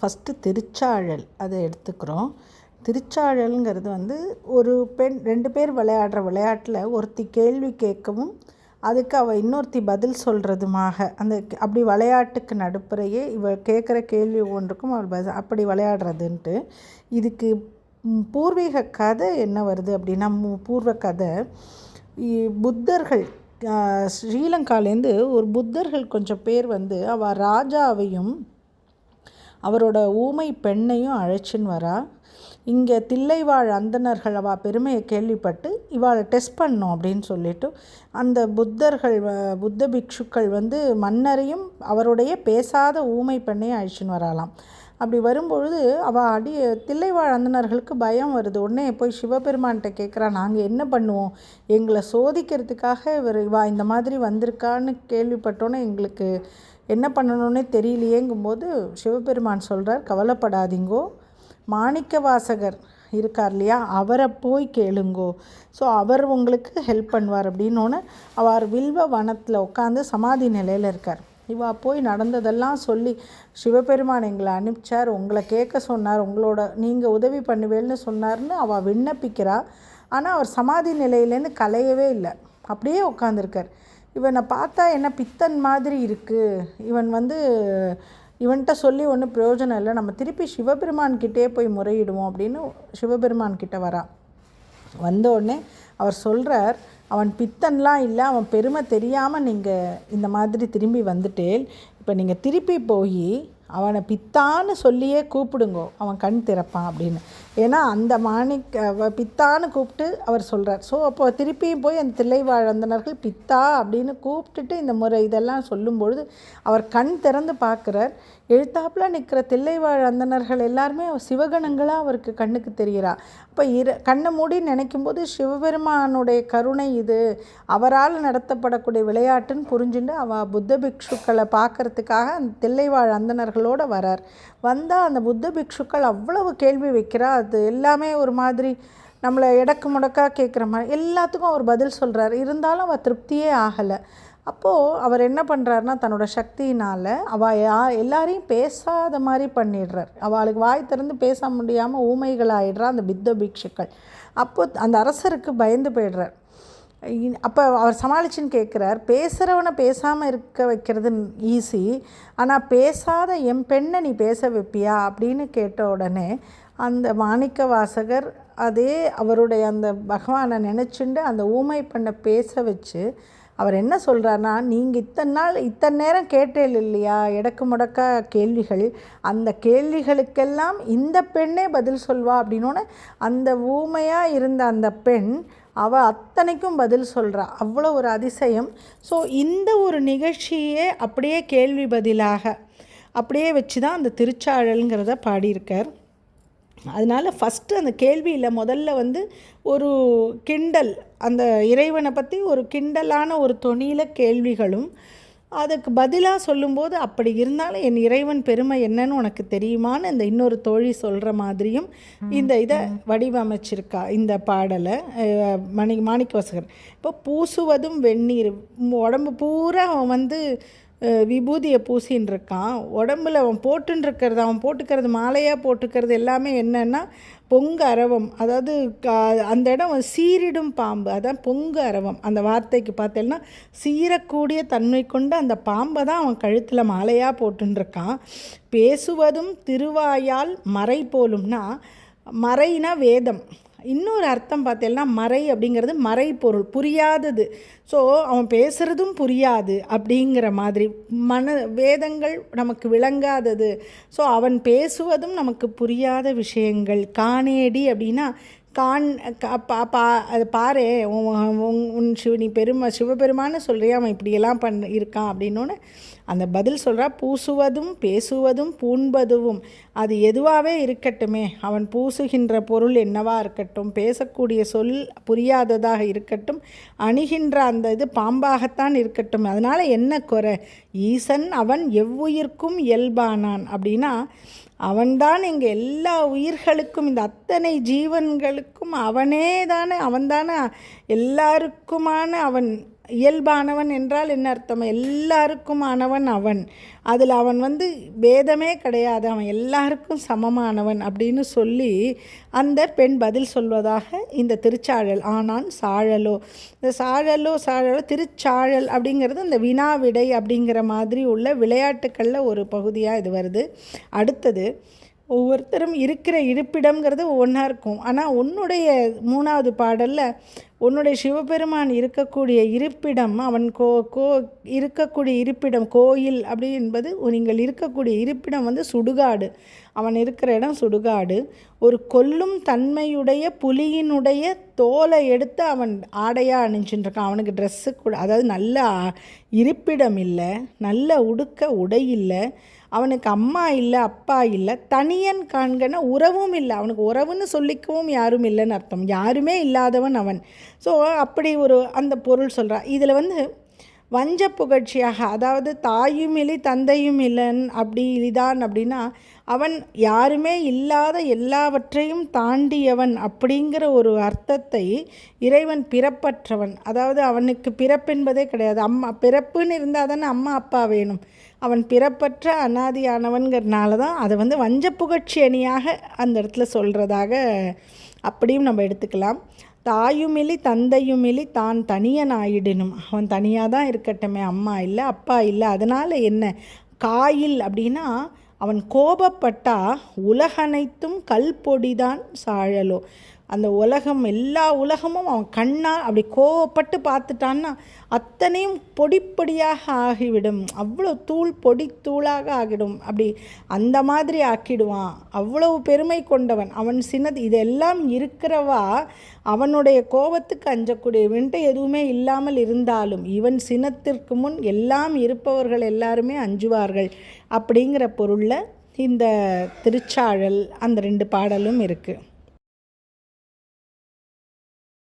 First திருச்சாழல் அதை எடுத்துக்கிறோம். திருச்சாழல்ங்கிறது ஒரு பெண் 2 பேர் விளையாடுற விளையாட்டில் ஒருத்தி கேள்வி கேட்கவும் அதுக்கு அவள் இன்னொருத்தி பதில் சொல்கிறதுமாக அப்படி விளையாட்டுக்கு நடுப்புறையே இவள் கேட்குற கேள்வி ஒன்றுக்கும் அவள் அப்படி விளையாடுறதுன்ட்டு. இதுக்கு பூர்வீக கதை என்ன வருது அப்படின்னா, பூர்வ கதை புத்தர்கள் ஸ்ரீலங்காலேருந்து ஒரு புத்தர்கள் கொஞ்சம் பேர் அவள் ராஜாவையும் அவரோட ஊமை பெண்ணையும் அழைச்சின்னு வரா. இங்கே தில்லைவாழ் அந்தணர்கள் அவள் பெருமையை கேள்விப்பட்டு இவாளை டெஸ்ட் பண்ணோம் அப்படின்னு சொல்லிட்டு அந்த புத்த பிக்ஷுக்கள் மன்னரையும் அவருடைய பேசாத ஊமை பெண்ணையும் அழைச்சின்னு வராலாம். அப்படி வரும்பொழுது அவள் தில்லைவாழ் அந்தணர்களுக்கு பயம் வருது. உடனே போய் சிவபெருமான்கிட்ட கேட்குறா, நாங்கள் என்ன பண்ணுவோம், எங்களை சோதிக்கிறதுக்காக இவா இந்த மாதிரி வந்திருக்கான்னு கேள்விப்பட்டோன்னே எங்களுக்கு என்ன பண்ணணுன்னே தெரியலையேங்கும்போது சிவபெருமான் சொல்கிறார், கவலைப்படாதீங்கோ, மாணிக்க வாசகர் இருக்கார் இல்லையா, அவரை போய் கேளுங்கோ, ஸோ அவர் உங்களுக்கு ஹெல்ப் பண்ணுவார் அப்படின்னோன்னு அவர் வில்வ வனத்தில் உட்காந்து சமாதி நிலையில் இருக்கார். இவா போய் நடந்ததெல்லாம் சொல்லி, சிவபெருமான் எங்களை அனுப்பிச்சார், உங்களை கேட்க சொன்னார், நீங்கள் உதவி பண்ணுவேன்னு சொன்னார்னு அவள் விண்ணப்பிக்கிறா. ஆனால் அவர் சமாதி நிலையிலேருந்து கலையவே இல்லை, அப்படியே உட்காந்துருக்கார். இவனை பார்த்தா என்ன பித்தன் மாதிரி இருக்குது, இவன்கிட்ட சொல்லி ஒன்றும் பிரயோஜனம் இல்லை, நம்ம திருப்பி சிவபெருமான்கிட்டே போய் முறையிடுவோம் அப்படின்னு சிவபெருமான்கிட்ட வரா. வந்தோடனே அவர் சொல்கிறார், அவன் பித்தன்லாம் இல்லை, அவன் பெருமை தெரியாமல் நீங்கள் இந்த மாதிரி திரும்பி வந்துட்டேன், இப்போ நீங்கள் திருப்பி போய் அவனை பித்தான்னு சொல்லியே கூப்பிடுங்கோ, அவன் கண் திறப்பான் அப்படின்னு. ஏன்னா அந்த பித்தான்னு கூப்பிட்டு அவர் சொல்கிறார். ஸோ அப்போ திருப்பியும் போய் அந்த தில்லைவாழ் அந்தணர்கள் பித்தா அப்படின்னு கூப்பிட்டுட்டு இந்த முறை இதெல்லாம் சொல்லும்பொழுது அவர் கண் திறந்து பார்க்குறார். எழுத்தாப்பில் நிற்கிற தில்லைவாழ் அந்தணர்கள் எல்லாருமே சிவகணங்களாக அவருக்கு கண்ணுக்கு தெரிகிறா. அப்போ கண்ணை மூடி நினைக்கும்போது சிவபெருமானுடைய கருணை இது, அவரால் நடத்தப்படக்கூடிய விளையாட்டுன்னு புரிஞ்சுட்டு அவள் புத்த பிக்ஷுக்களை பார்க்குறதுக்காக அந்த தில்லைவாழ் அந்தணர்களோடு வரார். வந்தால் அந்த புத்த பிக்ஷுக்கள் அவ்வளவு கேள்வி வைக்கிறா. அது எல்லாமே ஒரு மாதிரி நம்மளை எடக்கு முடக்கா கேட்குற மாதிரி, எல்லாத்துக்கும் அவர் பதில் சொல்கிறார். இருந்தாலும் அவள் திருப்தியே ஆகலை. அப்போது அவர் என்ன பண்ணுறாருனா, தன்னோட சக்தியினால் அவள் எல்லாரையும் பேசாத மாதிரி பண்ணிடுறார். அவளுக்கு வாய் திறந்து பேச முடியாமல் ஊமைகளாகிடுறா அந்த புத்த பிக்ஷுக்கள். அப்போது அந்த அரசருக்கு பயந்து போயிடுறார். அப்போ அவர் சமாளிச்சுன்னு கேட்குறார், பேசுகிறவனை பேசாமல் இருக்க வைக்கிறது ஈஸி, ஆனால் பேசாத என் பெண்ணை நீ பேச வைப்பியா அப்படின்னு கேட்ட உடனே அந்த மாணிக்க வாசகர் அதே அவருடைய அந்த பகவானை நினச்சிண்டு அந்த ஊமை பெண்ணை பேச வச்சு அவர் என்ன சொல்கிறாருன்னா, நீங்கள் இத்தனை நேரம் கேட்டேன் இல்லையா எடக்கு முடக்கா கேள்விகள், அந்த கேள்விகளுக்கெல்லாம் இந்த பெண்ணே பதில் சொல்வா அப்படின்னோடனே அந்த ஊமையாக இருந்த அந்த பெண் அவள் அத்தனைக்கும் பதில் சொல்கிறா. அவ்வளோ ஒரு அதிசயம். ஸோ இந்த ஒரு நிகழ்ச்சியே அப்படியே கேள்வி பதிலாக அப்படியே வச்சு தான் அந்த திருச்சாழல்ங்கிறத பாடியிருக்கார். அதனால் ஃபஸ்ட்டு அந்த கேள்வியில் முதல்ல ஒரு கிண்டல், அந்த இறைவனை பற்றி ஒரு கிண்டலான ஒரு தொனியில் கேள்விகளும், அதுக்கு பதிலாக சொல்லும்போது அப்படி இருந்தாலும் என் இறைவன் பெருமை என்னன்னு உனக்கு தெரியுமான்னு இந்த இன்னொரு தோழி சொல்கிற மாதிரியும் இந்த இதை வடிவமைச்சிருக்கா இந்த பாடலை மாணிக்கவாசகர். இப்போ பூசுவதும் வெந்நீர், உடம்பு பூரா அவன் விபூதியை பூசின்னு இருக்கான். உடம்பில் அவன் போட்டுக்கிறது மாலையாக போட்டுக்கிறது எல்லாமே என்னென்னா பொங்கு அரவம், அதாவது அந்த இடம் சீரிடும் பாம்பு, அதான் பொங்கு அரவம். அந்த வார்த்தைக்கு பார்த்தேன்னா சீரக்கூடிய தன்மை கொண்டு அந்த பாம்பை தான் அவன் கழுத்தில் மாலையாக போட்டுருக்கான். பேசுவதும் திருவாயால் மறை போலும்னா, மறைனா வேதம், இன்னொரு அர்த்தம் பார்த்தேன்னா மறை அப்படிங்கிறது மறைப்பொருள், புரியாதது. ஸோ அவன் பேசுகிறதும் புரியாது அப்படிங்கிற மாதிரி, வேதங்கள் நமக்கு விளங்காதது. ஸோ அவன் பேசுவதும் நமக்கு புரியாத விஷயங்கள். காணேடி அப்படின்னா அது பாரு, நீ சிவபெருமான்னு சொல்கிறியா, அவன் இப்படியெல்லாம் இருக்கான் அப்படின்னோன்னு அந்த பதில் சொல்கிறா. பூசுவதும் பேசுவதும் பூண்பதுவும், அது எதுவாகவே இருக்கட்டுமே, அவன் பூசுகின்ற பொருள் என்னவா இருக்கட்டும், பேசக்கூடிய சொல் புரியாததாக இருக்கட்டும், அணுகின்ற அந்த இது பாம்பாகத்தான் இருக்கட்டும், அதனால் என்ன குறை, ஈசன் அவன் எவ்வுயிர்க்கும் இயல்பானான் அப்படின்னா அவன்தான் எங்கள் எல்லா உயிர்களுக்கும், இந்த அத்தனை ஜீவன்களுக்கும் அவனே தானே, அவன்தானே எல்லாருக்குமான அவன் இயல்பானவன் என்றால் என்ன அர்த்தம்? எல்லாருக்கும் ஆனவன் அவன். அதில் அவன் பேதமே கிடையாது, அவன் எல்லாருக்கும் சமமானவன் அப்படின்னு சொல்லி அந்த பெண் பதில் சொல்வதாக இந்த திருச்சாழல். ஆனான் சாழலோ, இந்த சாழலோ திருச்சாழல் அப்படிங்கிறது இந்த வினாவிடை அப்படிங்கிற மாதிரி உள்ள விளையாட்டுக்களில் ஒரு பகுதியாக இது வருது. அடுத்தது, ஒவ்வொருத்தரும் இருக்கிற இருப்பிடம்ங்கிறது ஒவ்வொன்றா இருக்கும். ஆனால் உன்னுடைய 3வது பாடலில் உன்னுடைய சிவபெருமான் இருக்கக்கூடிய இருப்பிடம், அவன் இருக்கக்கூடிய இருப்பிடம் கோயில் அப்படி என்பது நீங்கள் இருக்கக்கூடிய இருப்பிடம் சுடுகாடு. அவன் இருக்கிற இடம் சுடுகாடு. ஒரு கொல்லும் தன்மையுடைய புலியினுடைய தோலை எடுத்து அவன் ஆடையாக அணிஞ்சுட்டுருக்கான். அவனுக்கு ட்ரெஸ்ஸு கூட, அதாவது நல்ல இருப்பிடம் இல்லை, நல்ல உடுக்க உடை இல்லை, அவனுக்கு அம்மா இல்லை, அப்பா இல்லை, தனியன் காண்கன உறவும் இல்லை, அவனுக்கு உறவுன்னு சொல்லிக்கவும் யாரும் இல்லைன்னு அர்த்தம், யாருமே இல்லாதவன் அவன். ஸோ அப்படி ஒரு அந்த பொருள் சொல்கிறான். இதில் வஞ்ச புகழ்ச்சியாக, அதாவது தாயும் இல்லை தந்தையும் இல்லைன் அப்படி இதான் அப்படின்னா அவன் யாருமே இல்லாத எல்லாவற்றையும் தாண்டியவன் அப்படிங்கிற ஒரு அர்த்தத்தை இறைவன் பிறப்பற்றவன், அதாவது அவனுக்கு பிறப்பென்பதே கிடையாது. பிறப்புன்னு இருந்தால் தானே அம்மா அப்பா வேணும். அவன் பிறப்பற்ற அனாதியானவன்கிறதுனால தான் அதை வஞ்ச புகழ்ச்சி அணியாக அந்த இடத்துல சொல்கிறதாக அப்படியும் நம்ம எடுத்துக்கலாம். தாயுமிலி தந்தையுமிலி தான் தனியன் ஆயிடணும், அவன் தனியாக தான் இருக்கட்டுமே, அம்மா இல்லை அப்பா இல்லை. அதனால் என்ன காயில் அப்படின்னா அவன் கோபப்பட்டால் உலகனைத்தும் கல்பொடிதான் சாழலோ, அந்த உலகம் எல்லா உலகமும் அவன் கண்ணால் அப்படி கோவப்பட்டு பார்த்துட்டான்னா அத்தனையும் பொடிப்பொடியாக ஆகிவிடும், அவ்வளோ பொடி தூளாக ஆகிடும், அப்படி அந்த மாதிரி ஆக்கிடுவான். அவ்வளவு பெருமை கொண்டவன் அவன். இதெல்லாம் இருக்கிறவா அவனுடைய கோபத்துக்கு அஞ்சக்கூடியவன்ட்டு எதுவுமே இல்லாமல் இருந்தாலும் இவன் சினத்திற்கு முன் எல்லாம் இருப்பவர்கள் எல்லாருமே அஞ்சுவார்கள் அப்படிங்கிற பொருளில் இந்த திருச்சாழல் அந்த 2 பாடலும் இருக்குது.